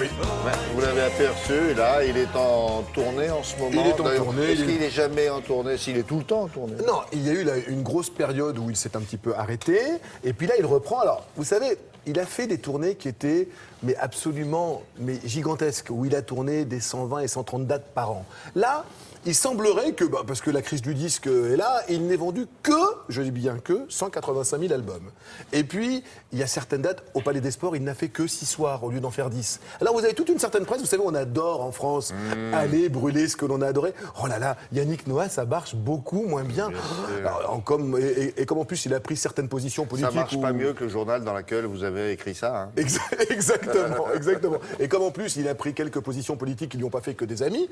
oui. Ouais, vous l'avez aperçu, là, il est en tournée en ce moment. Il est en D'ailleurs, tournée, Est-ce il est- qu'il n'est jamais en tournée? S'il est tout le temps en tournée. Non, il y a eu là, une grosse période où il s'est un petit peu arrêté, et puis là, il reprend. Alors, vous savez, il a fait des tournées qui étaient absolument gigantesques, où il a tourné des 120 et 130 dates par an. Là, il semblerait que, parce que la crise du disque est là, il n'ait vendu que, je dis bien que, 185 000 albums. Et puis, il y a certaines dates, au Palais des Sports, il n'a fait que 6 soirs au lieu d'en faire 10. Alors, vous avez toute une certaine presse, vous savez, on adore en France aller brûler ce que l'on a adoré. Oh là là, Yannick Noah, ça marche beaucoup moins bien. Alors, comme en plus, il a pris certaines positions politiques. Ça marche pas mieux que le journal dans lequel vous avez écrit ça. Hein. Exactement, exactement. Et comme en plus, il a pris quelques positions politiques qui ne lui ont pas fait que des amis,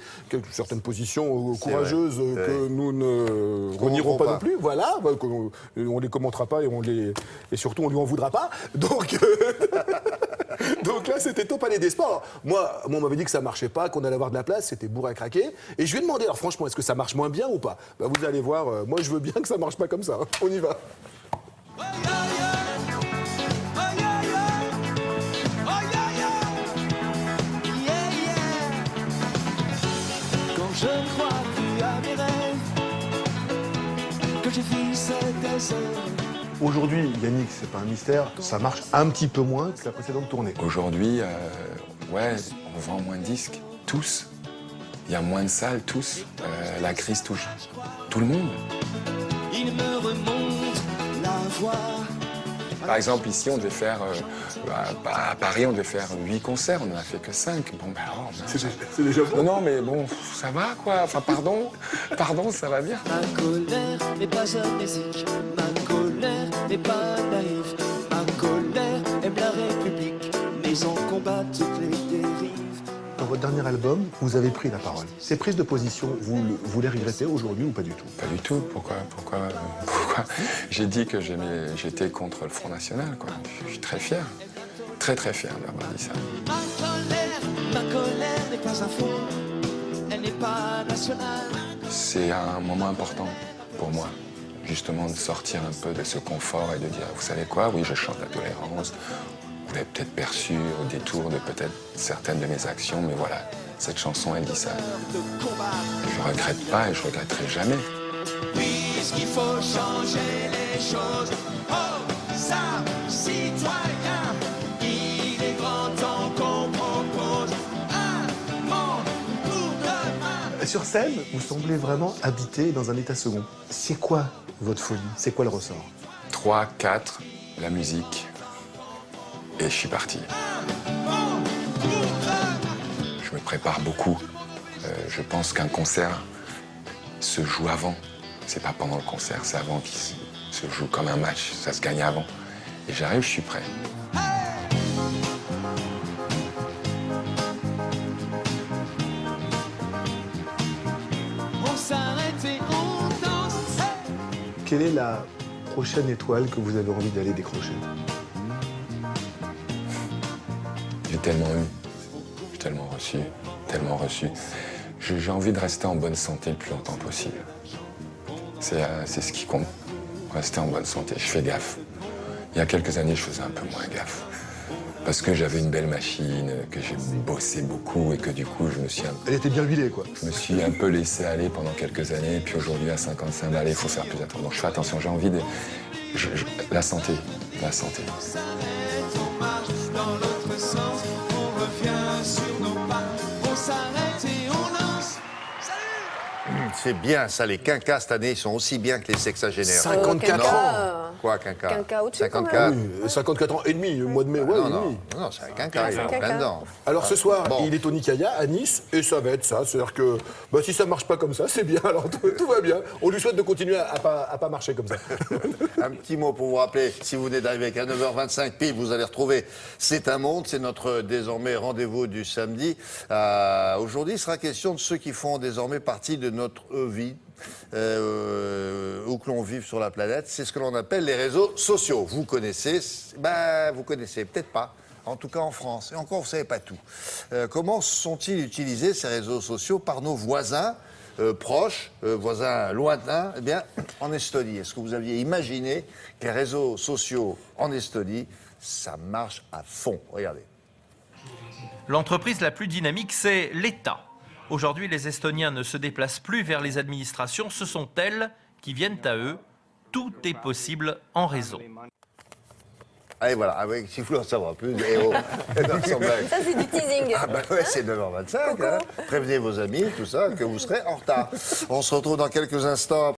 certaines positions courageuses que nous ne renierons pas non plus, voilà, on les commentera pas et surtout on lui en voudra pas. Donc là, c'était au Palais des Sports. Alors, moi, on m'avait dit que ça marchait pas, qu'on allait avoir de la place, c'était bourré à craquer. Et je lui ai demandé, alors franchement, est-ce que ça marche moins bien ou pas? Vous allez voir, moi je veux bien que ça marche pas comme ça. Hein. On y va. Je ne crois plus à mes rêves que j'ai fait cet essai. Aujourd'hui, Yannick, c'est pas un mystère, ça marche un petit peu moins que la précédente tournée. Aujourd'hui, ouais, on vend moins de disques, tous. Il y a moins de salles, tous. La crise touche tout le monde. Il me remonte la voix. Par exemple, ici, on devait faire, à Paris, on devait faire 8 concerts, on n'en a fait que 5. Bon, ben, oh, C'est déjà bon. non, mais bon, ça va, quoi. Enfin, pardon, ça va bien. Ma colère n'est pas amnésique, ma colère n'est pas naïve, ma colère aime la République, mais en combat toutes les dérives. Dans votre dernier album, vous avez pris la parole. Ces prises de position, vous les regrettez aujourd'hui ou pas du tout? Pas du tout. Pourquoi J'ai dit que j'étais contre le Front National, quoi. Je suis très fier. Très, très fier d'avoir dit ça. Ma colère n'est pas un fond, elle n'est pas nationale. C'est un moment important pour moi, justement, de sortir un peu de ce confort et de dire, vous savez quoi, oui, je chante la tolérance. Vous l'avez peut-être perçu au détour de peut-être certaines de mes actions, mais voilà, cette chanson, elle dit ça. Je regrette pas et je regretterai jamais. Puisqu'il faut changer les choses, oh, ça, citoyen, il est grand temps qu'on propose un monde pour demain. Sur scène, vous semblez vraiment habiter dans un état second. C'est quoi votre folie? C'est quoi le ressort? 3, 4, la musique, et je suis parti. Je me prépare beaucoup. Je pense qu'un concert se joue avant. C'est pas pendant le concert, c'est avant qu'il se joue comme un match. Ça se gagne avant. Et j'arrive, je suis prêt. On s'arrête et on danse. Quelle est la prochaine étoile que vous avez envie d'aller décrocher? J'ai tellement eu, j'ai tellement reçu. J'ai envie de rester en bonne santé le plus longtemps possible. C'est ce qui compte, rester en bonne santé. Je fais gaffe. Il y a quelques années, je faisais un peu moins gaffe. Parce que j'avais une belle machine, que j'ai bossé beaucoup et que du coup, Elle était bien huilée, quoi. je me suis un peu laissé aller pendant quelques années. Puis aujourd'hui, à 55 balles, il faut faire plus attention. Donc je fais attention, j'ai envie de... La santé. On s'arrête, on marche dans l'autre sens, on revient sur nos pas. On s'arrête et on lance. Salut! C'est bien ça, les quinquas cette année, ils sont aussi bien que les sexagénaires. 54 Non. ans. Quoi, quinquas? Quinquas au-dessus, quand 54. Oui, 54 ans et demi, au mois de mai, ouais, Non, et non, demi. non, c'est un quinquas, il est en quinquas. plein dedans. Alors ce soir, Bon. il est au Nicaïa, à Nice, et ça va être ça. C'est-à-dire que si ça marche pas comme ça, c'est bien, alors tout va bien. On lui souhaite de continuer à pas marcher comme ça. Un petit mot pour vous rappeler, si vous venez d'arriver qu'à 9h25 pile, vous allez retrouver C'est un monde, c'est notre désormais rendez-vous du samedi. Aujourd'hui, il sera question de ceux qui font désormais partie de notre vie. Où que l'on vive sur la planète, c'est ce que l'on appelle les réseaux sociaux. Vous connaissez, vous connaissez peut-être pas, en tout cas en France, et encore vous savez pas tout. Comment sont-ils utilisés ces réseaux sociaux par nos voisins proches, voisins lointains, eh bien, en Estonie? Est-ce que vous aviez imaginé que les réseaux sociaux en Estonie, ça marche à fond? Regardez. L'entreprise la plus dynamique, c'est l'État. Aujourd'hui, les Estoniens ne se déplacent plus vers les administrations, ce sont elles qui viennent à eux. Tout est possible en réseau. Allez, voilà, avec, si vous voulez en savoir plus, eh oh, non, sans blague. Ça, c'est du teasing. Ah bah ouais, c'est 9h25, hein. Prévenez vos amis, tout ça, que vous serez en retard. On se retrouve dans quelques instants.